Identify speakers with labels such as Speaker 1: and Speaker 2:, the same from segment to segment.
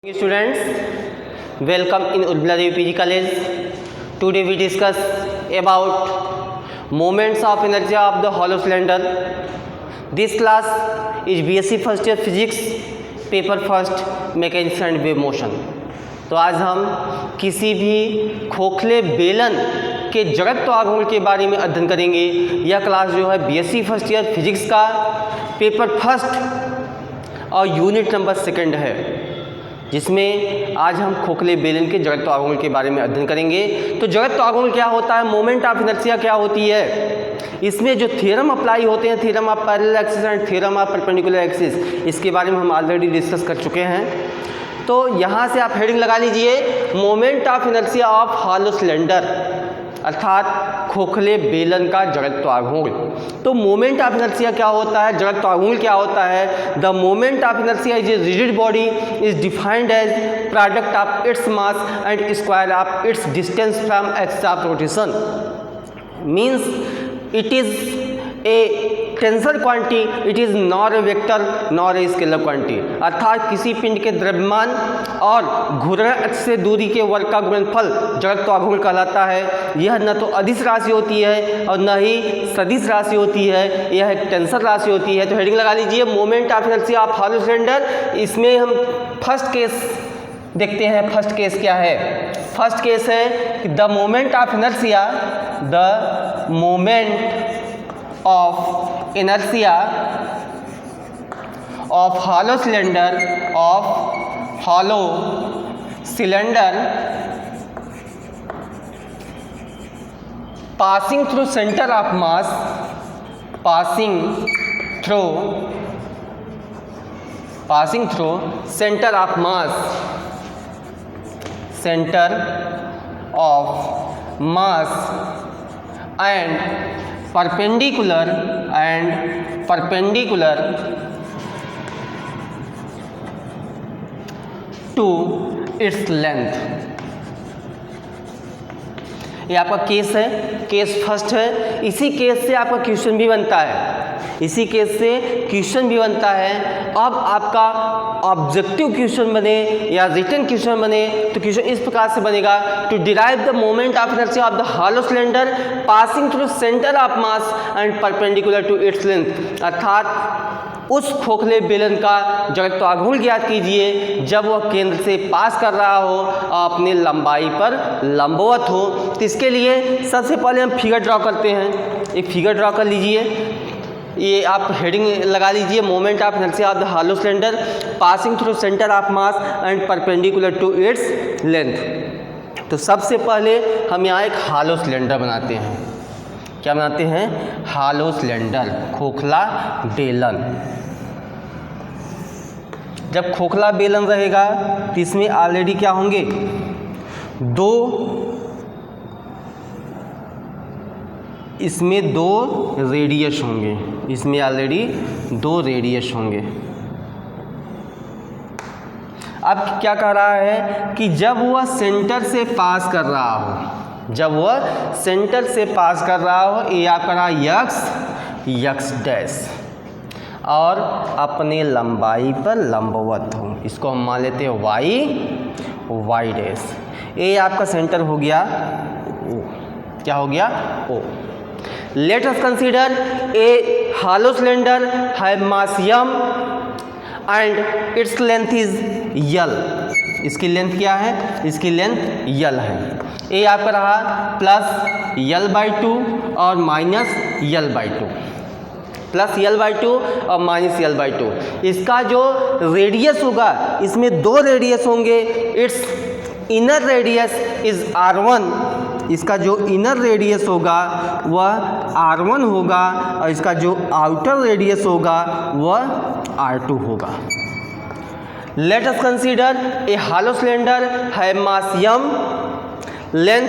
Speaker 1: Students, welcome in Urmila Devi PG College. Today we discuss about moments of inertia of the hollow cylinder. This class is BSc first year physics, paper first mechanics and wave motion. तो आज हम किसी भी खोखले बेलन के जड़त्व आघूर्ण के बारे में अध्ययन करेंगे। यह क्लास जो है BSc फर्स्ट ईयर फिजिक्स का पेपर फर्स्ट और यूनिट नंबर सेकंड है, जिसमें आज हम खोखले बेलन के जड़त्व आघूर्ण के बारे में अध्ययन करेंगे। तो जड़त्व आघूर्ण क्या होता है, मोमेंट ऑफ इनर्शिया क्या होती है, इसमें जो थ्योरम अप्लाई होते हैं, theorem of parallel axis and theorem of perpendicular axis, इसके बारे में हम ऑलरेडी डिस्कस कर चुके हैं। तो यहाँ से आप हेडिंग लगा लीजिए, moment of inertia of hollow cylinder, अर्थात खोखले बेलन का जड़त्व आघूर्ण। तो मोमेंट ऑफ इनर्शिया क्या होता है, जड़त्व आघूर्ण क्या होता है। The moment of inertia is a rigid body is defined as product of its mass and square of its distance from axis of rotation. Means it is a tensor quantity, it is nor a vector nor a scalar quantity. अर्थात किसी पिंड के द्रव्यमान और घूर्णन अक्ष से दूरी के वर्ग का गुणनफल जड़त्व आघूर्ण कहलाता है। यह न तो अदिश राशि होती है और न ही सदिश राशि होती है, यह एक टेंसर राशि होती है। तो हेडिंग लगा लीजिए, moment of inertia of hollow cylinder. इसमें हम फर्स्ट केस देखते हैं। फर्स्ट केस क्या है, फर्स्ट केस है कि the moment of inertia, the moment of inertia of hollow cylinder passing through center of mass, passing through center of mass, and perpendicular to its length। ये आपका case है, case first है। इसी case से आपका question भी बनता है, अब आपका ऑब्जेक्टिव क्वेश्चन बने या रिटन क्वेश्चन बने तो क्वेश्चन इस प्रकार से बनेगा, to derive the moment of inertia of the hollow cylinder passing through centre of mass and perpendicular to its length. अर्थात उस खोखले बेलन का जड़त्व आघूर्ण ज्ञात कीजिए जब वह केंद्र से पास कर रहा हो और अपने लंबाई पर लंबवत हो। तो इसके लिए सबसे पहले हम फिगर ड्रॉ करते हैं। एक फिगर ड्रॉ कर लीजिए, ये आप हेडिंग लगा लीजिए, moment of inertia of the hollow cylinder passing through centre of mass and perpendicular to its length. तो सबसे पहले हम यहाँ एक हॉलो सिलेंडर बनाते हैं। क्या बनाते हैं, हॉलो सिलेंडर, खोखला बेलन। जब खोखला बेलन रहेगा तो इसमें ऑलरेडी क्या होंगे, दो रेडियस होंगे, इसमें ऑलरेडी दो रेडियस होंगे। अब क्या कर रहा है कि जब वह सेंटर से पास कर रहा हो, ये आपका रहा यक्स डैश और अपने लंबाई पर लंबवत हो, इसको हम मान लेते हैं वाई डैश। ये आपका सेंटर हो गया ओ, क्या हो गया ओ। Let us consider a hollow cylinder have mass m and its length is L। इसकी लेंथ क्या है, इसकी लेंथ L है। ये आपका रहा प्लस L/2 और माइनस L/2, प्लस L/2 और माइनस L/2। इसका जो रेडियस होगा, इसमें दो रेडियस होंगे। It's inner radius is R1, इसका जो इनर रेडियस होगा वह R1 होगा और इसका जो आउटर रेडियस होगा वह R2 होगा। Let us consider a hollow cylinder have mass m, length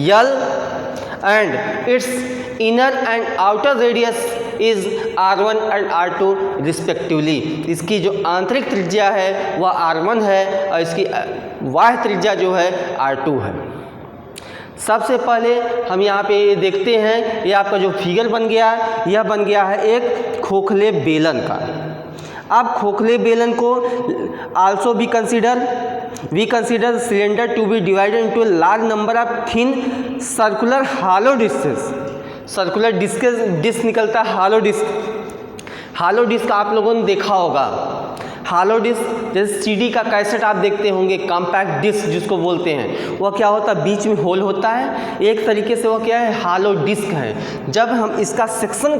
Speaker 1: L and it's inner and outer radius is R1 and R2 respectively. इसकी जो आंतरिक त्रिज्या है वह R1 है और इसकी बाह्य त्रिज्या जो है R2 है। सबसे पहले हम यहाँ पे देखते हैं, ये आपका जो फिगर बन गया, यह बन गया है एक खोखले बेलन का। अब खोखले बेलन को also we consider cylinder to be divided into large number of thin circular hollow discs. Circular disc निकलता है हालो डिस्क आप लोगों ने देखा होगा। हालो डिस्क जैसे सीडी का कैसेट आप देखते होंगे, कॉम्पैक्ट डिस्क जिसको बोलते हैं, वह क्या होता है, बीच में होल होता है, एक तरीके से वह क्या है, हालो डिस्क है। जब हम इसका सेक्शन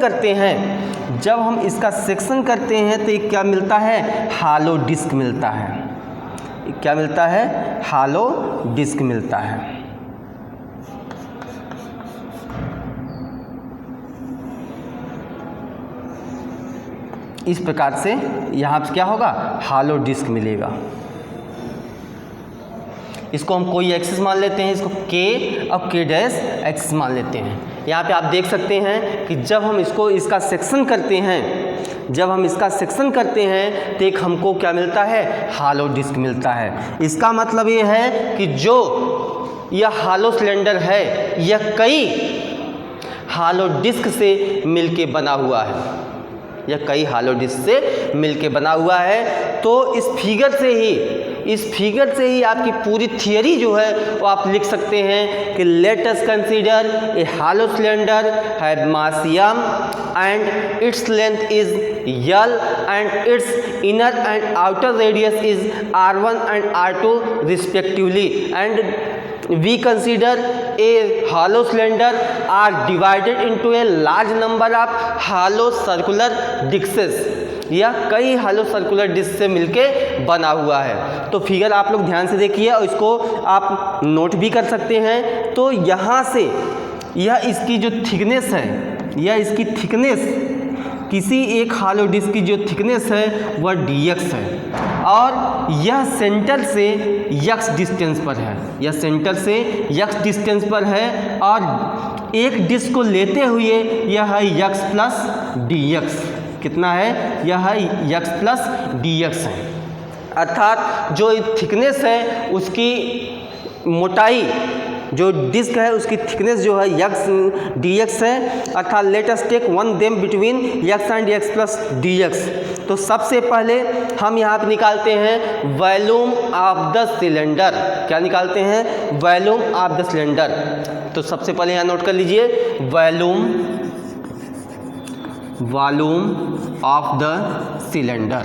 Speaker 1: करते हैं तो ये क्या मिलता है, हालो डिस्क मिलता है। क्या मिलता है, हालो डिस्क मिलता है। इस प्रकार से यहाँ पे क्या होगा, हालो डिस्क मिलेगा। इसको हम कोई एक्सिस मान लेते हैं, इसको K और K डैश एक्सिस मान लेते हैं। यहाँ पे आप देख सकते हैं कि जब हम इसका सेक्शन करते हैं तो एक हमको क्या मिलता है, हालो डिस्क मिलता है। इसका मतलब ये है कि जो यह हालो सिलेंडर है यह कई हालो डिस्क से मिलके बना हुआ है, यह कई हालो डिस्क से मिलके बना हुआ है। तो इस फिगर से ही आपकी पूरी थियरी जो है वो आप लिख सकते हैं कि let us consider a hollow cylinder have mass m and its length is l and it's inner and outer radius is r1 and r2 respectively and we consider a hollow cylinder are divided into a large number of hollow circular discs। यह कई हालो circular disc से मिलके बना हुआ है। तो figure आप लोग ध्यान से देखिए और इसको आप नोट भी कर सकते हैं। तो यहाँ से यह इसकी जो थिकनेस है, यह इसकी थिकनेस, किसी एक हालो डिस्क की जो थिकनेस है वह dx है और यह सेंटर से x डिस्टेंस पर है, यह सेंटर से x डिस्टेंस पर है और एक डिस्क को लेते हुए यह है x प्लस dx। कितना है, यह है x प्लस dx है। अर्थात जो थिकनेस है उसकी मोटाई, जो डिस्क है उसकी थिकनेस जो है x dx है। अर्थात let us take one them between x and x plus dx। तो सबसे पहले हम यहाँ पे निकालते हैं वॉल्यूम ऑफ द सिलेंडर। क्या निकालते हैं, वॉल्यूम ऑफ द सिलेंडर। तो सबसे पहले यहाँ नोट कर लीजिए वॉल्यूम ऑफ द सिलेंडर।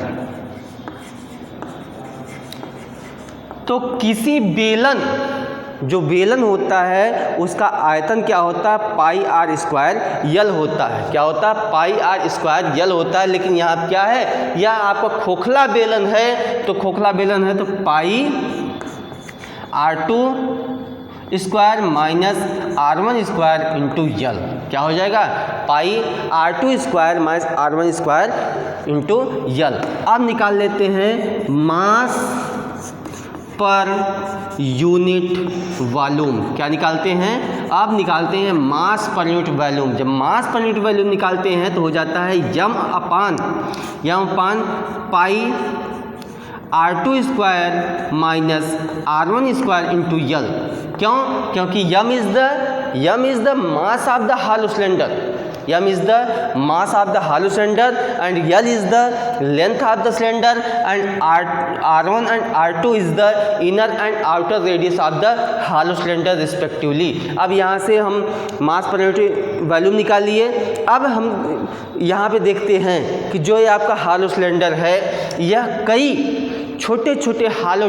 Speaker 1: तो किसी बेलन, जो बेलन होता है उसका आयतन क्या होता है, पाई आर स्क्वायर यल होता है। क्या होता है, पाई आर स्क्वायर यल होता है। लेकिन यहाँ क्या है, यह आपका खोखला बेलन है, तो खोखला बेलन है तो पाई r2 square minus r1 square into L. क्या हो जाएगा, pi r2 square minus r1 square into L. अब निकाल लेते हैं मास पर यूनिट वॉल्यूम। क्या निकालते हैं, अब निकालते हैं मास पर यूनिट वॉल्यूम। जब मास पर यूनिट वॉल्यूम निकालते हैं तो हो जाता है M upon pi r2 square minus r1 square into L. क्यों, क्योंकि M is the mass of the hollow cylinder, m is the mass of the hollow cylinder and L is the length of the cylinder and R1 and R2 is the inner and outer radius of the hollow cylinder respectively। अब यहाँ से हम मास per unit volume निकाल लिए। अब हम यहाँ पे देखते हैं कि जो ये आपका हालो सिलेंडर है यह कई छोटे छोटे हालो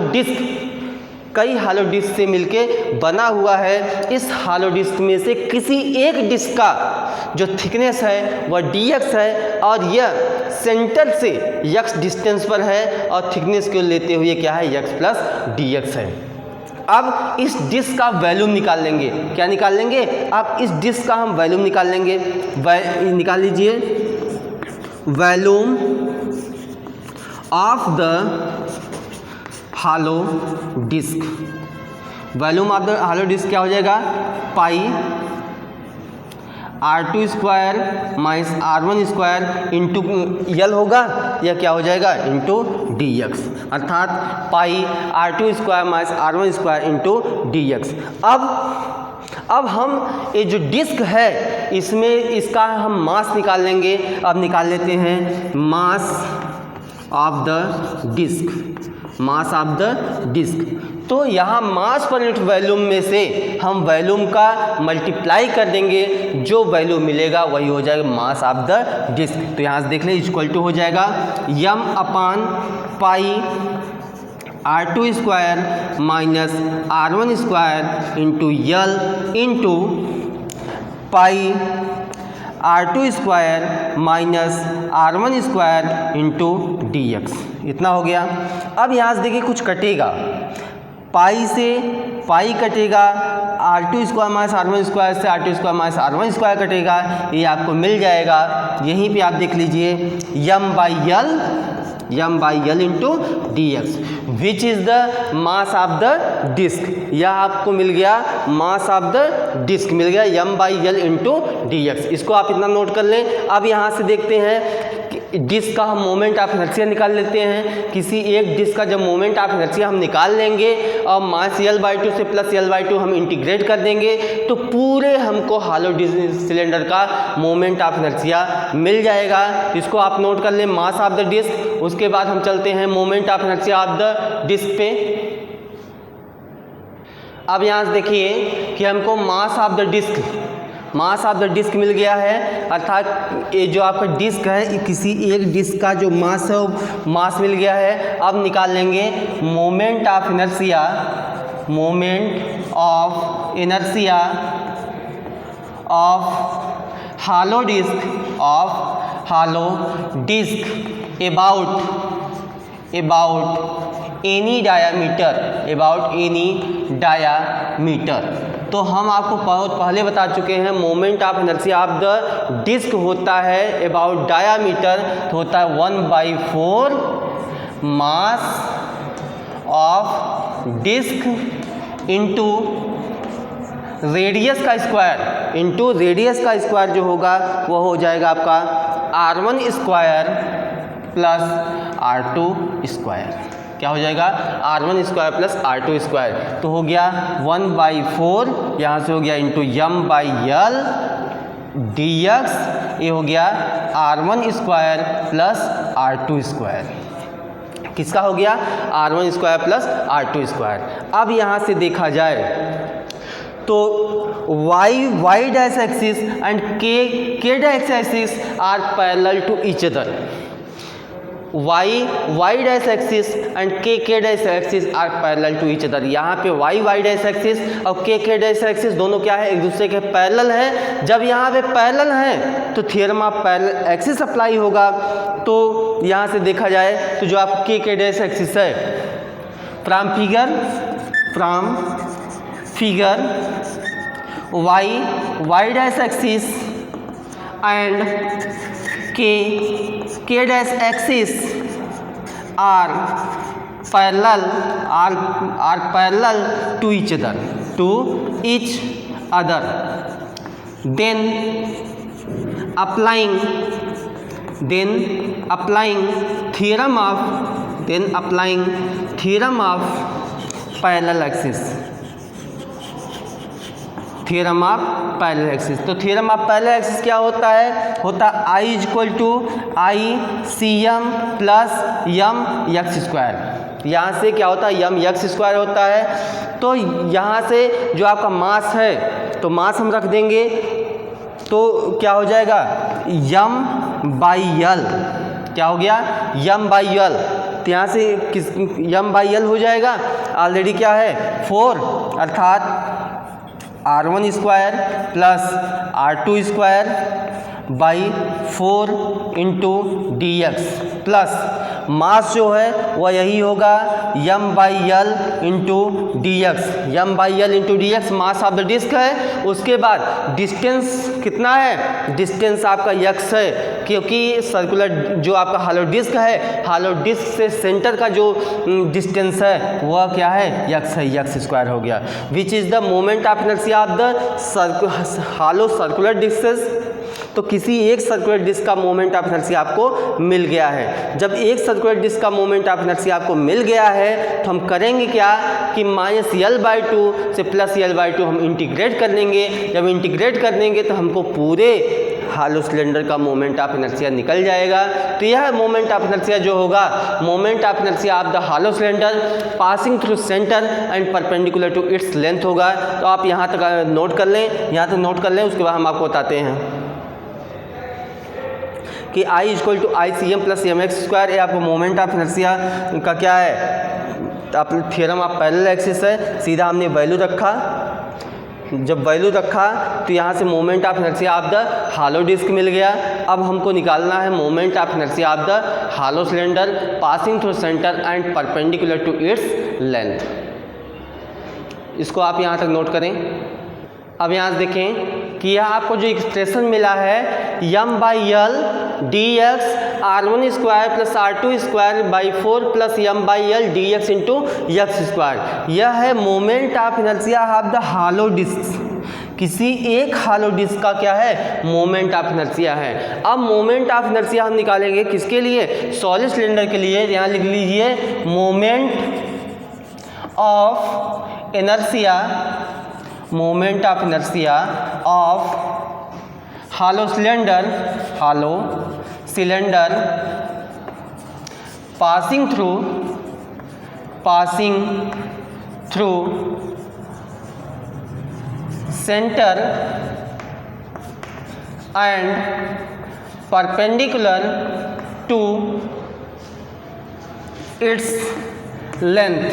Speaker 1: डिस्क से मिलके बना हुआ है। इस हालो डिस्क में से किसी एक डिस्क का जो थिकनेस है वह dx है और यह सेंटर से x डिस्टेंस पर है और थिकनेस को लेते हुए क्या है, x प्लस dx है। अब इस डिस्क का वॉल्यूम निकाल लेंगे। क्या निकाल लेंगे, अब इस डिस्क का हम वॉल्यूम निकाल लेंगे। निकाल लीजिए volume of the hollow disc. Volume of the hollow disc क्या हो जाएगा, pi r2 square minus r1 square into L होगा, यह क्या हो जाएगा इंटू dx। अर्थात pi r2 square minus r1 square into dx। अब हम ये जो डिस्क है इसमें इसका हम मास निकाल लेंगे। अब निकाल लेते हैं mass of the disc, mass of the disc. तो यहाँ मास पर यूनिट वॉल्यूम में से हम वॉल्यूम का मल्टीप्लाई कर देंगे, जो वैल्यू मिलेगा वही हो जाएगा मास ऑफ द डिस्क। तो यहाँ से देख लें इक्वल टू हो जाएगा यम upon pi R2 square minus R1 square into L into pi R2 square minus R1 square into dx। इतना हो गया। अब यहाँ से देखिए कुछ कटेगा, पाई से पाई कटेगा, R2 square minus R1 square से R2 square minus R1 square कटेगा, ये आपको मिल जाएगा। यहीं पे आप देख लीजिए M by L into D X which is the mass of the disc. यह आपको मिल गया मास ऑफ द डिस्क, मिल गया M by L into D X. इसको आप इतना नोट कर लें। अब यहाँ से देखते हैं डिस्क का हम मोमेंट ऑफ इनर्शिया निकाल लेते हैं। किसी एक डिस्क का जब मोमेंट ऑफ इनर्शिया हम निकाल लेंगे और मास L/2 से प्लस L/2 हम इंटीग्रेट कर देंगे तो पूरे हमको हॉलो सिलेंडर का मोमेंट ऑफ इनर्शिया मिल जाएगा। इसको आप नोट कर लें मास ऑफ द डिस्क। उसके बाद हम चलते हैं moment of inertia of the disc पे। अब यहाँ से देखिए कि हमको मास ऑफ द डिस्क मिल गया है, अर्थात ये जो आपका डिस्क है किसी एक डिस्क का जो मास है वो मास मिल गया है। अब निकाल लेंगे moment of inertia of hollow disc about any diameter. तो हम आपको बहुत पहले बता चुके हैं moment of inertia of the disc होता है अबाउट डायामीटर, तो होता है 1/4 mass of disc into radius का स्क्वायर जो होगा वो हो जाएगा आपका R1 square plus R2 square. क्या हो जाएगा R1 square plus R2 square. तो हो गया 1/4, यहाँ से हो गया into M by L D X, ये हो गया R1 square plus R2 square. किसका हो गया R1 square plus R2 square. अब यहाँ से देखा जाए तो y dash axis and k dash axis are parallel to each other. y dash axis and k dash axis are parallel to each other. यहाँ पे y डैश एक्सिस और k dash axis दोनों क्या है, एक दूसरे के पैरेलल है। जब यहाँ पे पैरेलल है तो theorem of parallel axis apply होगा। तो यहाँ से देखा जाए तो जो आप k डैश एक्सिस है from figure y dash axis and k dash axis are parallel to each other then applying theorem of parallel axis. Theorem of parallel axis. तो थ्योरम ऑफ पैरेलल एक्सिस क्या होता है, I equal to I C M plus M X square. यहाँ से क्या होता है यम X square होता है। तो यहाँ से जो आपका मास है तो मास हम रख देंगे तो क्या हो जाएगा यम बाई यल। क्या हो गया यम बाई यल। तो यहाँ से यम बाई यल हो जाएगा, ऑलरेडी क्या है 4, अर्थात R1 square plus R2 square by 4 into D X plus mass जो है वह यही होगा M by L into D X. M by L into D X mass of the disc है। उसके बाद डिस्टेंस कितना है, डिस्टेंस आपका यक्स है, क्योंकि सर्कुलर जो आपका हॉलो डिस्क है, हॉलो डिस्क से सेंटर का जो डिस्टेंस है वह क्या है यक्स है, यक्स स्क्वायर हो गया। Which is the moment of inertia of the hollow circular disc. तो किसी एक सर्कुलर डिस्क का मोमेंट ऑफ इनर्शिया आपको मिल गया है। जब एक सर्कुलर डिस्क का मोमेंट ऑफ इनर्शिया आपको मिल गया है तो हम करेंगे क्या कि -L/2 से +L/2 हम इंटीग्रेट कर लेंगे। जब इंटीग्रेट कर देंगे तो हमको पूरे हालो सिलेंडर का मोमेंट ऑफ इनर्शिया निकल जाएगा। तो यह मोमेंट ऑफ इनर्शिया जो होगा, moment of inertia of the hollow cylinder passing through centre and perpendicular to its length होगा। तो आप यहाँ तक नोट कर लें, यहाँ तक नोट कर लें, उसके बाद हम आपको बताते हैं कि I equal to I C M plus M X square, ये आपको मोमेंट ऑफ इनर्शिया का क्या है, आप थ्योरम ऑफ पैरेलल एक्सिस है, सीधा हमने वैल्यू रखा। जब वैल्यू रखा तो यहाँ से moment of inertia of the hollow disc मिल गया। अब हमको निकालना है moment of inertia of the hollow cylinder passing through centre and perpendicular to its length. इसको आप यहाँ तक नोट करें। अब यहाँ से देखें कि यह आपको जो एक्सप्रेशन मिला है m by L D X R one square plus R two square by 4 plus m by L D X into X square, यह है moment of inertia of the hollow disc. किसी एक हालो डिस्क का क्या है, moment of inertia है। अब moment of inertia हम निकालेंगे किसके लिए, सॉलिड सिलेंडर के लिए। यहाँ लिख लीजिए moment of inertia, moment of inertia of hollow cylinder passing through centre and perpendicular to its length.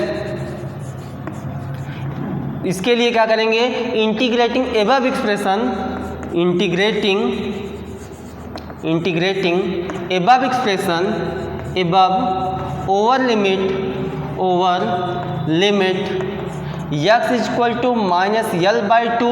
Speaker 1: इसके लिए क्या करेंगे, integrating above expression, integrating above expression over limit x equal to minus L by two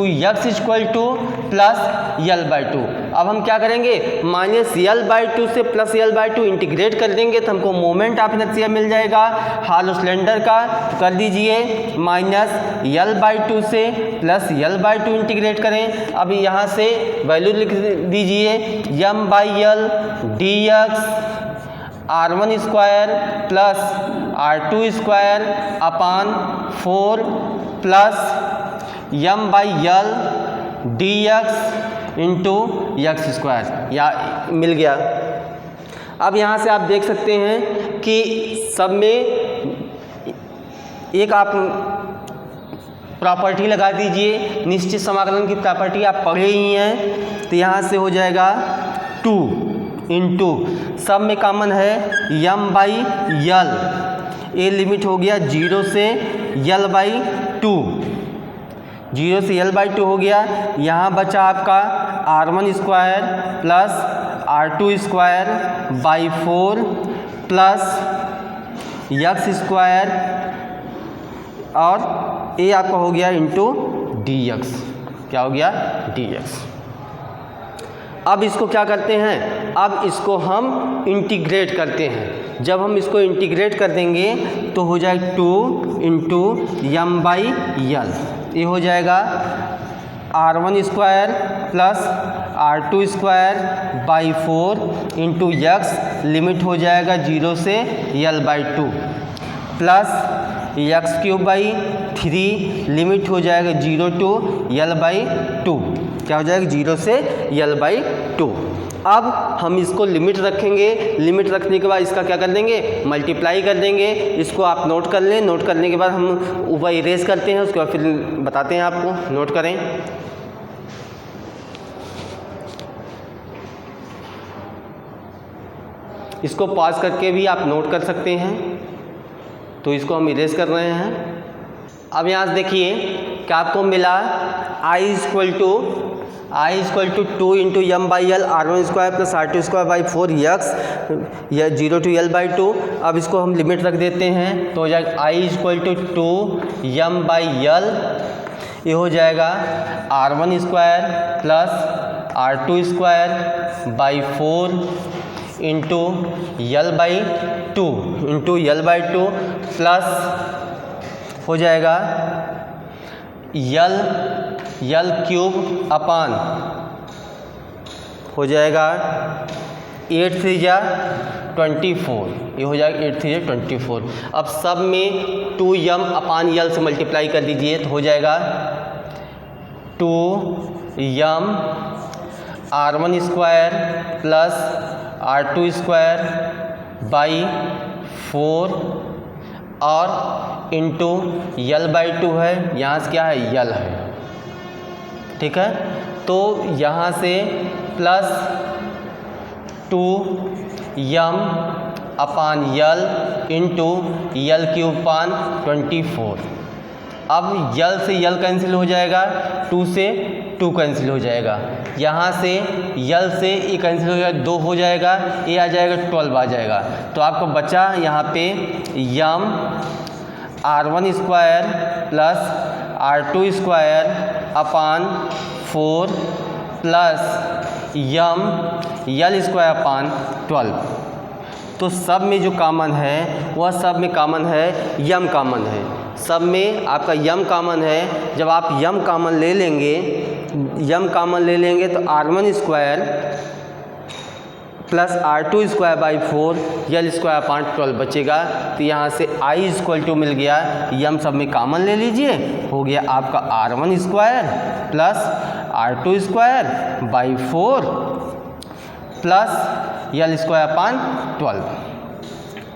Speaker 1: X equal to plus L by two. अब हम क्या करेंगे, minus L by two से plus L by two integrate कर देंगे तो हमको moment of inertia मिल जाएगा हालो सिलेंडर का। कर दीजिए माइनस यल बाई टू से plus L by two integrate करें। अब यहाँ से वैल्यू लिख दीजिए m by L D X R one square plus R two square upon 4 plus m by L D X into X square, या मिल गया। अब यहाँ से आप देख सकते हैं कि सब में एक आप प्रॉपर्टी लगा दीजिए, निश्चित समाकलन की प्रॉपर्टी आप पढ़े ही हैं। तो यहाँ से हो जाएगा 2 इंटू सब में कॉमन है m बाई यल, ये लिमिट हो गया 0 से यल बाई 2, 0 से यल बाई 2 हो गया। यहाँ बचा आपका r1 square plus r2 square by 4 plus x square, और ये आपका हो गया इंटू डी एक्स। क्या हो गया, डी एक्स। अब इसको क्या करते हैं, अब इसको हम इंटीग्रेट करते हैं। जब हम इसको इंटीग्रेट कर देंगे तो हो जाएगा 2 इंटू एम बाई यल, ये हो जाएगा r1 square plus r2 square by 4 into X, limit हो जाएगा 0 से L by 2 plus X cube by 3, limit हो जाएगा 0 टू यल बाई 2। क्या हो जाएगा, 0 से यल बाई 2। अब हम इसको लिमिट रखेंगे, लिमिट रखने के बाद इसका क्या कर देंगे, मल्टीप्लाई कर देंगे। इसको आप नोट कर लें, नोट करने के बाद हम ऊपर इरेज करते हैं, उसके बाद फिर बताते हैं आपको। नोट करें, इसको पॉज करके भी आप नोट कर सकते हैं। तो इसको हम इरेज कर रहे हैं। अब यहाँ से देखिए क्या आपको मिला, I equal to 2 into M by L r1 square plus r2 square by 4 X, या 0 टू यल बाई 2। अब इसको हम लिमिट रख देते हैं तो हो जाएगा I equal to 2 M by L, ये हो जाएगा r1 square plus r2 square by 4 into L by 2 into L by 2 plus हो जाएगा यल क्यूब अपान हो जाएगा 8 3 जा 24, ये हो जाएगा 8 3 जा 24। अब सब में 2m अपान यल से मल्टीप्लाई कर दीजिए तो हो जाएगा 2m r1 square plus r2 square by 4 और इंटू l/2 है, यहाँ से क्या है यल है, ठीक है। तो यहाँ से प्लस 2m अपान यल इंटू l³/24। अब यल से यल कैंसिल हो जाएगा, 2 से 2 कैंसिल हो जाएगा, यहाँ से यल से ये कैंसिल हो जाएगा, 2 हो जाएगा, ये आ जाएगा 12 आ जाएगा। तो आपको बचा यहाँ पे M r1 square plus r2 square upon 4 plus M L square upon 12। तो सब में जो कॉमन है वह सब में कॉमन है यम कॉमन है, सब में आपका यम कॉमन है। जब आप यम कॉमन ले लेंगे तो r1 square plus r2 square by 4 L square upon 12 बचेगा। तो यहाँ से i इक्वल टू मिल गया, यम सब में कॉमन ले लीजिए, हो गया आपका r1 square plus r2 square by 4 plus L square upon 12।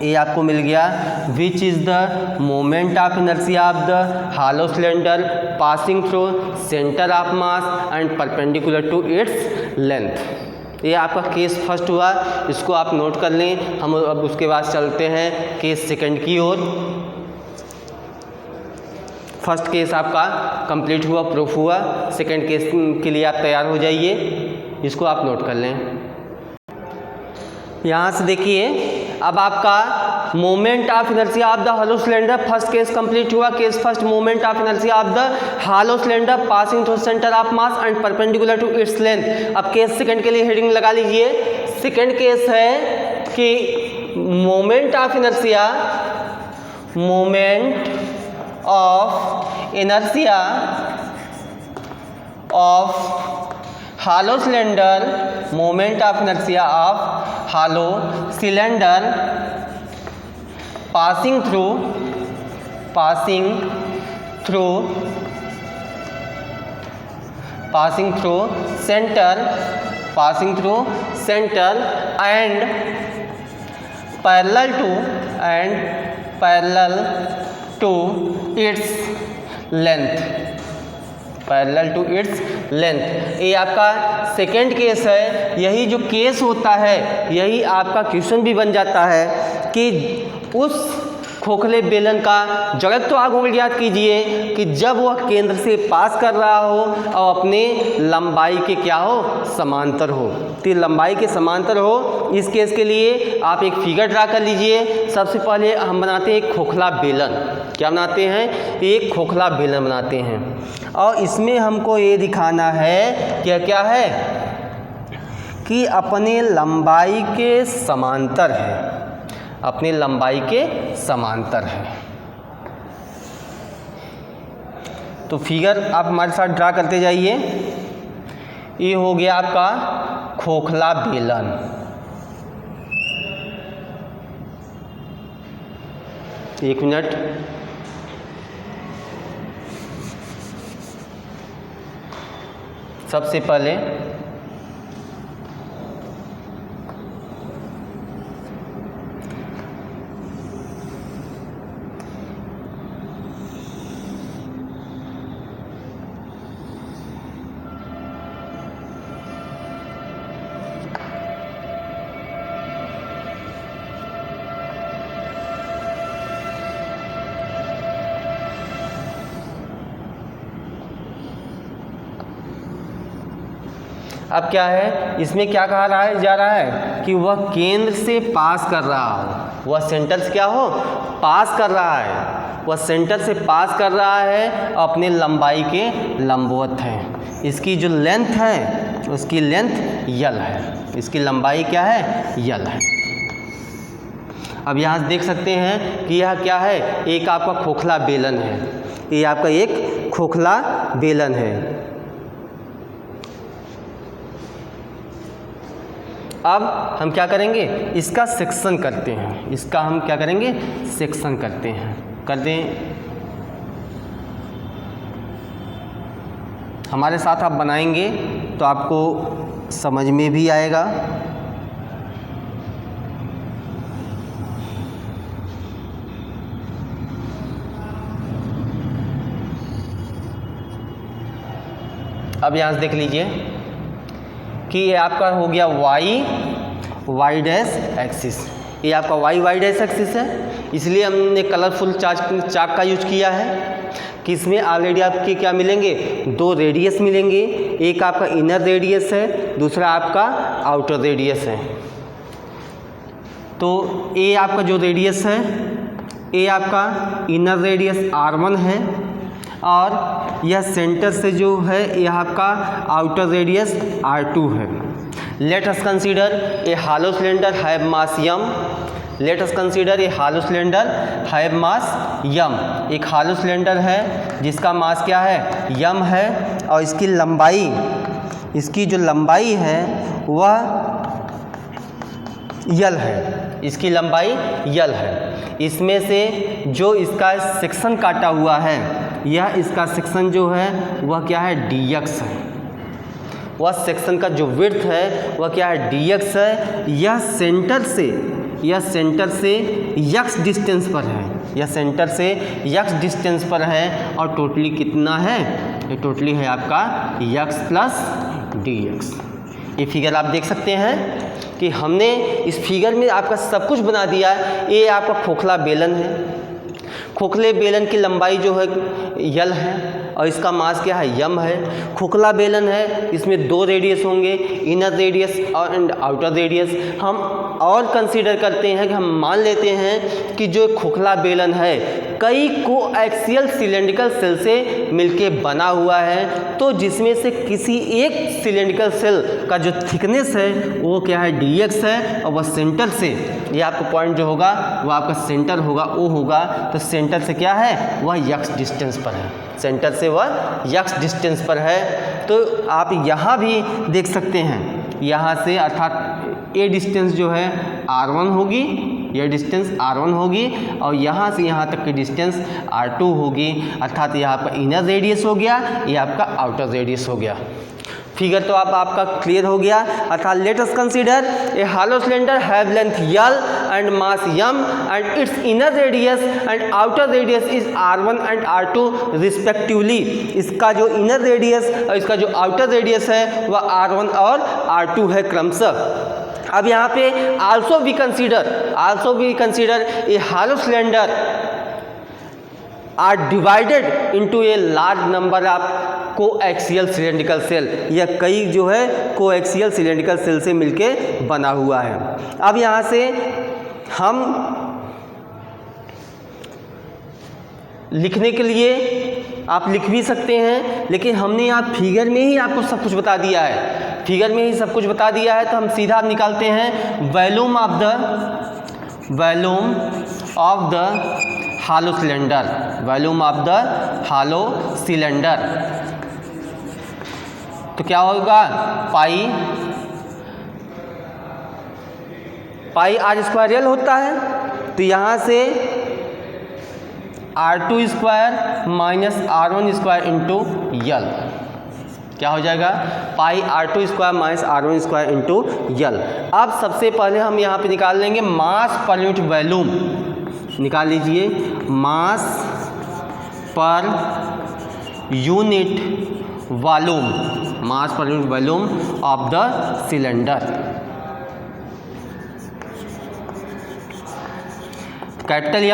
Speaker 1: ये आपको मिल गया which is the moment of inertia of the hollow cylinder passing through centre of mass and perpendicular to its length. ये आपका केस फर्स्ट हुआ, इसको आप note कर लें। हम अब उसके बाद चलते हैं केस सेकंड की ओर। फर्स्ट केस आपका कंप्लीट हुआ, प्रूफ हुआ, सेकंड केस के लिए आप तैयार हो जाइए, इसको आप नोट कर लें। यहाँ से देखिए, अब आपका moment of inertia of the hollow cylinder, first case complete हुआ, case first moment of inertia of the hollow cylinder passing through centre of mass and perpendicular to its length. अब केस सेकंड के लिए heading लगा लीजिए। Second case है कि moment of inertia of hollow cylinder, moment of inertia of hollow cylinder passing through center and parallel to its length. ये आपका second case है। यही जो केस होता है, यही आपका क्वेश्चन भी बन जाता है कि उस खोखले बेलन का जड़त्वाघूर्ण ज्ञात कीजिए कि जब वह केंद्र से पास कर रहा हो और अपने लंबाई के क्या हो, समांतर हो। तो लंबाई के समांतर हो, इस केस के लिए आप एक फिगर ड्रा कर लीजिए। सबसे पहले हम बनाते हैं एक खोखला बेलन। क्या बनाते हैं? एक खोखला बेलन बनाते हैं और इसमें हमको ये दिखाना है क्या है कि अपने लंबाई के समांतर है, अपने लंबाई के समांतर है। तो फिगर आप हमारे साथ ड्रा करते जाइए। ये हो गया आपका खोखला बेलन। एक मिनट, सबसे पहले अब क्या है, इसमें क्या कहा जा रहा है कि वह केंद्र से पास कर रहा हो, वह सेंटर से क्या हो, पास कर रहा है, वह सेंटर से पास कर रहा है, अपने लंबाई के लंबवत है। इसकी जो लेंथ है, उसकी लेंथ यल है, इसकी लंबाई क्या है, यल है। अब यहाँ से देख सकते हैं कि यह क्या है, एक आपका खोखला बेलन है। ये आपका एक खोखला बेलन है। अब हम क्या करेंगे, इसका सेक्शन करते हैं। इसका हम क्या करेंगे, सेक्शन करते हैं। कर दें, हमारे साथ आप बनाएंगे तो आपको समझ में भी आएगा। अब यहाँ से देख लीजिए कि ये आपका हो गया वाई डैश एक्सिस, ये आपका वाई डैश एक्सिस है, इसलिए हमने कलरफुल चाक का यूज किया है कि इसमें ऑलरेडी आपके क्या मिलेंगे, दो रेडियस मिलेंगे, एक आपका इनर रेडियस है, दूसरा आपका आउटर रेडियस है। तो ए आपका जो रेडियस है, ए आपका इनर रेडियस R1 है और यह सेंटर से जो है यह आपका आउटर रेडियस R2 है। Let us consider a hollow cylinder have mass m। Let us consider a hollow cylinder have mass m। एक हालो सिलेंडर है जिसका मास क्या है, m है, और इसकी लंबाई, इसकी जो लंबाई है वह यल है, इसकी लंबाई यल है। इसमें से जो इसका सेक्शन काटा हुआ है, यह इसका सेक्शन जो है वह क्या है, dx है। वह सेक्शन का जो विड्थ है वह क्या है, dx है। यह सेंटर से x डिस्टेंस पर है, यह सेंटर से x डिस्टेंस पर है, और टोटली कितना है, ये टोटली है आपका x प्लस dx। ये फिगर आप देख सकते हैं कि हमने इस फिगर में आपका सब कुछ बना दिया है। ये आपका खोखला बेलन है, खोखले बेलन की लंबाई जो है यल है और इसका मास क्या है, m है। खोखला बेलन है, इसमें दो रेडियस होंगे, इनर रेडियस और एंड आउटर रेडियस। हम और कंसीडर करते हैं कि हम मान लेते हैं कि जो खोखला बेलन है कई कोएक्सियल सिलेंड्रिकल सेल से मिलके बना हुआ है, तो जिसमें से किसी एक सिलेंड्रिकल सेल का जो थिकनेस है वो क्या है, dx है, और वह सेंटर से, ये आपका पॉइंट जो होगा वह आपका सेंटर होगा, O होगा। तो सेंटर से क्या है, वह x डिस्टेंस पर है, सेंटर से वह x डिस्टेंस पर है। तो आप यहाँ भी देख सकते हैं, यहाँ से अर्थात ए डिस्टेंस जो है R1 होगी, यह डिस्टेंस R1 होगी, और यहाँ से यहाँ तक की डिस्टेंस R2 होगी, अर्थात यह आपका इनर रेडियस हो गया, यह आपका आउटर रेडियस हो गया। फिगर तो आपका क्लियर हो गया। अर्थात let us consider a hollow cylinder have length L and mass m and it's inner radius and outer radius is R1 and R2 respectively. इसका जो इनर रेडियस और इसका जो आउटर रेडियस है वह R1 और R2 है क्रमशः। अब यहाँ पे also we consider a hollow cylinder are divided into a large number of coaxial cylindrical cell. यह कई जो है कोएक्सियल सिलेंड्रिकल सेल से मिलके बना हुआ है। अब यहाँ से हम लिखने के लिए आप लिख भी सकते हैं, लेकिन हमने यहाँ फिगर में ही आपको सब कुछ बता दिया है, फिगर में ही सब कुछ बता दिया है। तो हम सीधा निकालते हैं volume of the hollow cylinder, volume of the hollow cylinder. तो क्या होगा, पाई आर स्क्वायर एल होता है। तो यहाँ से R2 square minus R1 square into L क्या हो जाएगा, pi R2 square minus R1 square into L. अब सबसे पहले हम यहाँ पे निकाल लेंगे मास पर यूनिट वॉल्यूम। निकाल लीजिए मास per unit volume, mass per unit volume of the cylinder. Capital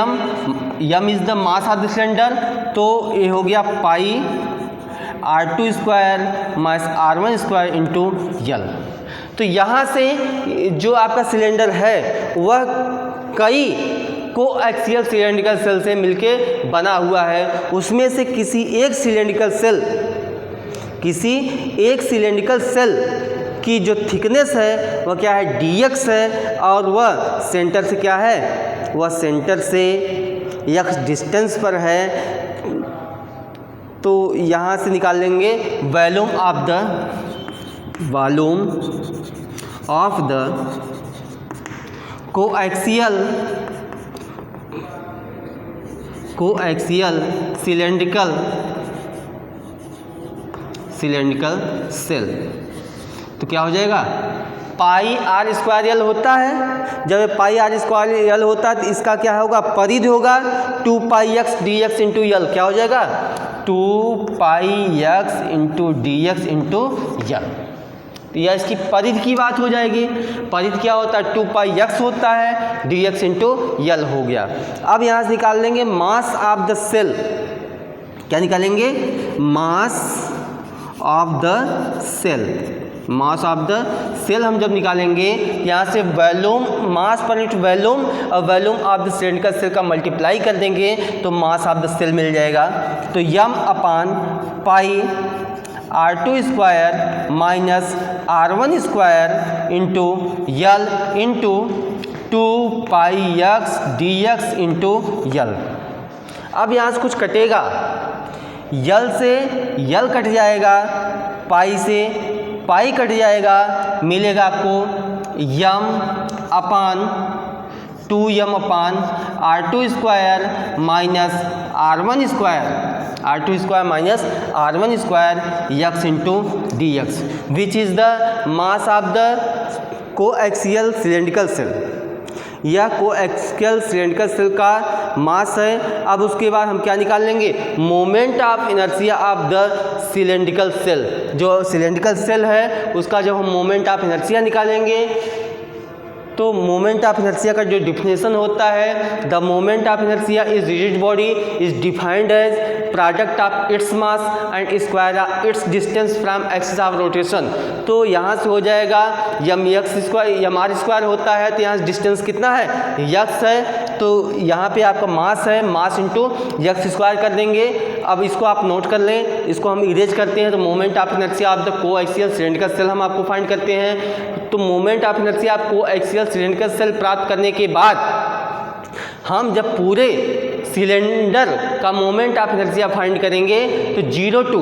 Speaker 1: M is the mass of the cylinder. तो ये हो गया पाई R2 square minus R1 square into L. तो यहाँ से जो आपका सिलेंडर है वह कई कोएक्सियल सिलेंड्रिकल सेल से मिलके बना हुआ है। उसमें से किसी एक सिलेंड्रिकल सेल की जो थिकनेस है वह क्या है, dx है, और वह सेंटर से क्या है, वह सेंटर से x डिस्टेंस पर है। तो यहाँ से निकाल लेंगे volume of the coaxial cylindrical cell. तो क्या हो जाएगा, पाई आर स्क्वायर यल होता है। जब पाई आर स्क्वायर यल होता है तो इसका क्या होगा, परिधि होगा 2 pi X D X into L. क्या हो जाएगा, 2 pi X into D X into L. तो यह इसकी परिधि की बात हो जाएगी। परिधि क्या होता है, 2 पाई एक्स होता है, डी एक्स इंटू यल हो गया। अब यहाँ से निकाल लेंगे मास ऑफ द सेल। क्या निकालेंगे, mass of the cell. Mass of the cell हम जब निकालेंगे यहाँ से volume, mass per unit volume और volume of the cylindrical cell का मल्टीप्लाई कर देंगे तो मास ऑफ द सेल मिल जाएगा। तो M upon pi R2 square minus R1 square into L into 2 pi X D X into L. अब यहाँ से कुछ कटेगा, यल से यल कट जाएगा, पाई से पाई कट जाएगा, मिलेगा आपको M upon 2m upon R2 square minus R1 square, R2 square minus R1 square X into D X, which is the mass of the coaxial cylindrical cell. यह कोएक्सियल सिलेंड्रिकल सेल का mass है। अब उसके बाद हम क्या निकाल लेंगे, moment of inertia of the cylindrical cell. जो सिलेंड्रिकल सेल है उसका जब हम मोमेंट ऑफ इनर्शिया निकालेंगे तो मोमेंट ऑफ इनर्शिया का जो डिफिनेशन होता है, the moment of inertia is rigid body is defined as product of its mass and square of its distance from axis of rotation. तो यहाँ से हो जाएगा M X square, M R square होता है तो यहाँ डिस्टेंस कितना है, यक्स है। तो यहाँ पे आपका मास है, मास इंटू यक्स स्क्वायर कर देंगे। अब इसको आप नोट कर लें, इसको हम इरेज करते हैं तो moment of inertia of the coaxial cylindrical cell हम आपको फाइंड करते हैं। तो moment of inertia of coaxial cylindrical cell प्राप्त करने के बाद हम जब पूरे सिलेंडर का मोमेंट ऑफ इनर्शिया फाइंड करेंगे तो 0 टू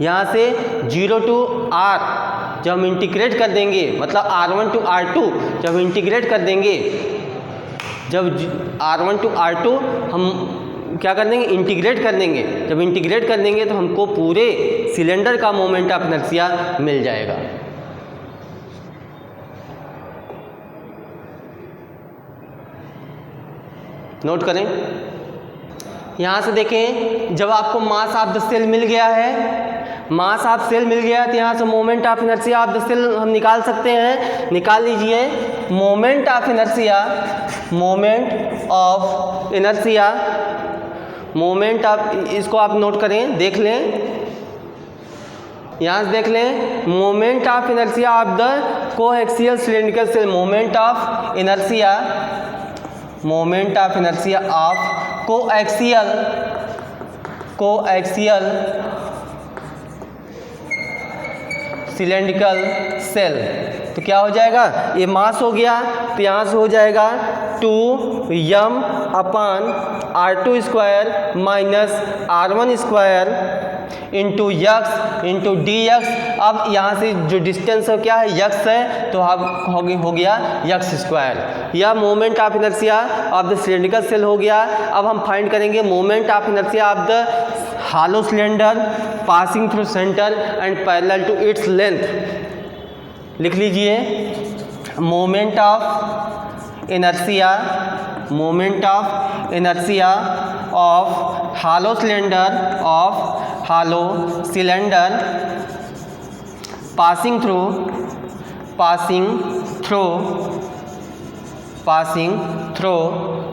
Speaker 1: यहाँ से 0 टू r जब हम इंटीग्रेट कर देंगे, मतलब R1 टू R2 जब इंटीग्रेट कर देंगे, जब R1 टू R2 हम क्या कर देंगे, इंटीग्रेट कर देंगे। जब इंटीग्रेट कर देंगे तो हमको पूरे सिलेंडर का मोमेंट ऑफ इनर्शिया मिल जाएगा। नोट करें, यहाँ से देखें, जब आपको मास ऑफ द सेल मिल गया है, मास ऑफ सेल मिल गया तो यहाँ से moment of inertia of the cell हम निकाल सकते हैं। निकाल लीजिए moment of inertia, moment of inertia, moment of, इसको आप नोट करें, देख लें, यहाँ से देख लें, moment of inertia of the coaxial cylindrical cell, moment of inertia, moment of inertia of coaxial cylindrical cell. तो क्या हो जाएगा, ये मास हो गया तो यहाँ से हो जाएगा 2m upon R2 square minus R1 square into x into D x. अब यहाँ से जो डिस्टेंस है क्या है, यक्स है, तो अब हो गया यक्स स्क्वायर। यह moment of inertia of the cylindrical cell हो गया। अब हम फाइंड करेंगे moment of inertia of the hollow cylinder passing through centre and parallel to its length. लिख लीजिए, moment of inertia, moment of inertia of hollow cylinder, of hollow cylinder passing through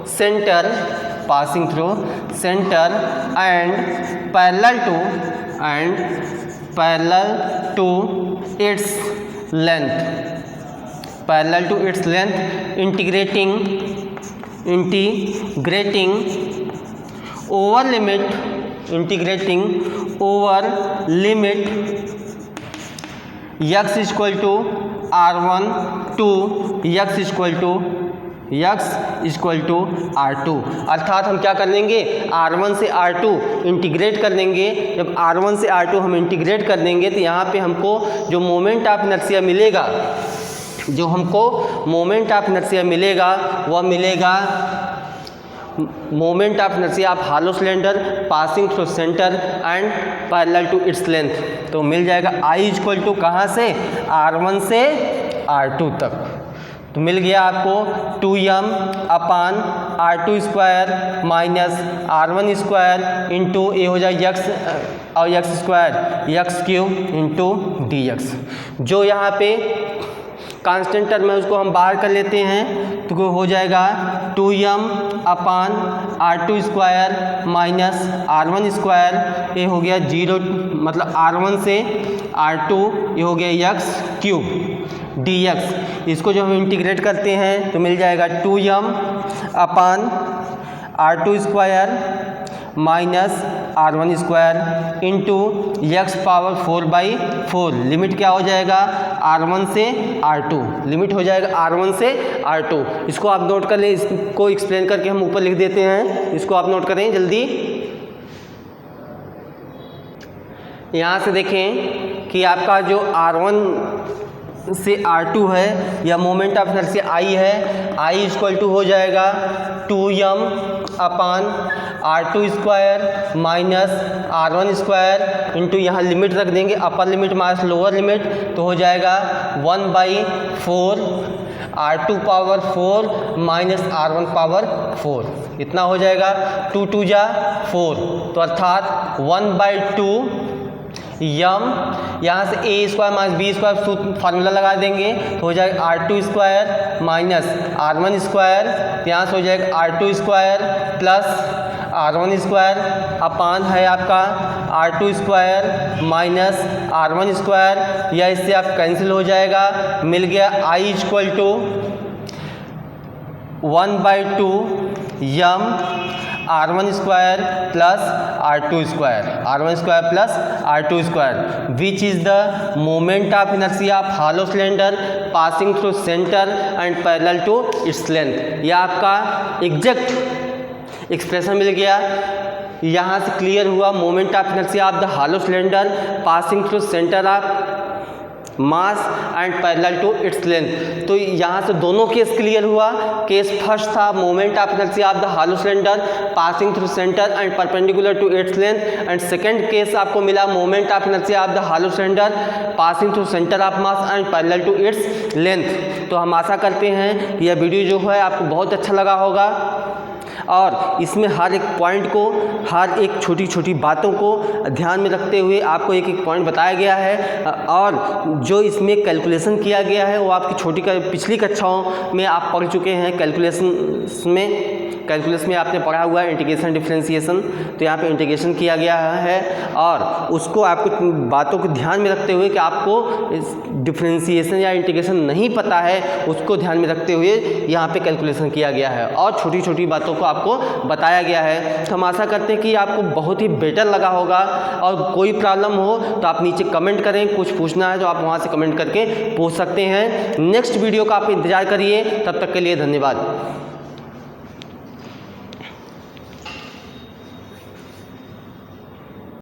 Speaker 1: centre, passing through center and parallel to its length, integrating over limit x equal to r1 to x equal to r2। अर्थात हम क्या कर देंगे, r1 से r2 integrate कर देंगे। जब r1 से r2 हम इंटीग्रेट कर देंगे तो यहाँ पे हमको जो मोमेंट ऑफ इनर्शिया मिलेगा, वह मिलेगा moment of inertia of hollow cylinder passing through centre and parallel to its length. तो मिल जाएगा I इक्वल टू कहाँ से, R1 से R2 तक। तो मिल गया आपको 2m upon R2 square minus R1 square into ये हो जाए x और x square x cube into dx। जो यहाँ पे कांस्टेंट टर्म है उसको हम बाहर कर लेते हैं तो हो जाएगा 2m upon R2 square minus R1 square, ये हो गया 0 मतलब R1 से R2, ये हो गया x क्यूब dx। इसको जो हम इंटीग्रेट करते हैं तो मिल जाएगा 2m upon R2 square minus R1 square into x power 4/4। Limit क्या हो जाएगा, R1 से R2, लिमिट हो जाएगा R1 से R2। इसको आप नोट कर लें, इसको एक्सप्लेन करके हम ऊपर लिख देते हैं, इसको आप नोट करें जल्दी। यहाँ से देखें कि आपका जो R1 से R2 है या मोमेंट ऑफ इनर्शिया I है, I इक्वल टू हो जाएगा 2m upon R2 square minus R1 square into यहाँ लिमिट रख देंगे upper limit minus lower limit, तो हो जाएगा 1/4 R2 power 4 minus R1 power 4, इतना हो जाएगा। 2 2 जा 4, तो अर्थात 1/2 यम, यहाँ से a square minus B square formula लगा देंगे तो हो जाएगा R2 square minus R1 square, यहाँ से हो जाएगा R2 square plus R1 square upon है आपका R2 square minus R1 square, या इससे आप कैंसिल हो जाएगा। मिल गया I equal to 1/2 M R1 square plus R2 square, R1 square plus R2 square, which is the moment of inertia of hollow cylinder passing through centre and parallel to its length. यह आपका exact expression मिल गया। यहाँ से clear हुआ moment of inertia of the hollow cylinder passing through centre of mass and parallel to its length. तो यहाँ से दोनों केस क्लियर हुआ। केस फर्स्ट था moment of inertia of the hollow cylinder passing through centre and perpendicular to its length, and second case आपको मिला moment of inertia of the hollow cylinder passing through centre of mass and parallel to its length. तो हम आशा करते हैं यह video जो है आपको बहुत अच्छा लगा होगा और इसमें हर एक पॉइंट को, हर एक छोटी छोटी बातों को ध्यान में रखते हुए आपको एक एक पॉइंट बताया गया है, और जो इसमें कैलकुलेशन किया गया है वो आपकी पिछली कक्षाओं में आप पढ़ चुके हैं। कैलकुलस में आपने पढ़ा हुआ है इंटीग्रेशन डिफरेंशिएशन, तो यहाँ पे इंटीग्रेशन किया गया है और उसको आपको बातों को ध्यान में रखते हुए कि आपको डिफरेंशिएशन या इंटीग्रेशन नहीं पता है उसको ध्यान में रखते हुए यहाँ पे कैलकुलेशन किया गया है और छोटी छोटी बातों को आपको बताया गया है। तो हम आशा करते हैं कि आपको बहुत ही बेटर लगा होगा, और कोई प्रॉब्लम हो तो आप नीचे कमेंट करें, कुछ पूछना है तो आप वहाँ से कमेंट करके पूछ सकते हैं। नेक्स्ट वीडियो का आप इंतज़ार करिए, तब तक के लिए धन्यवाद।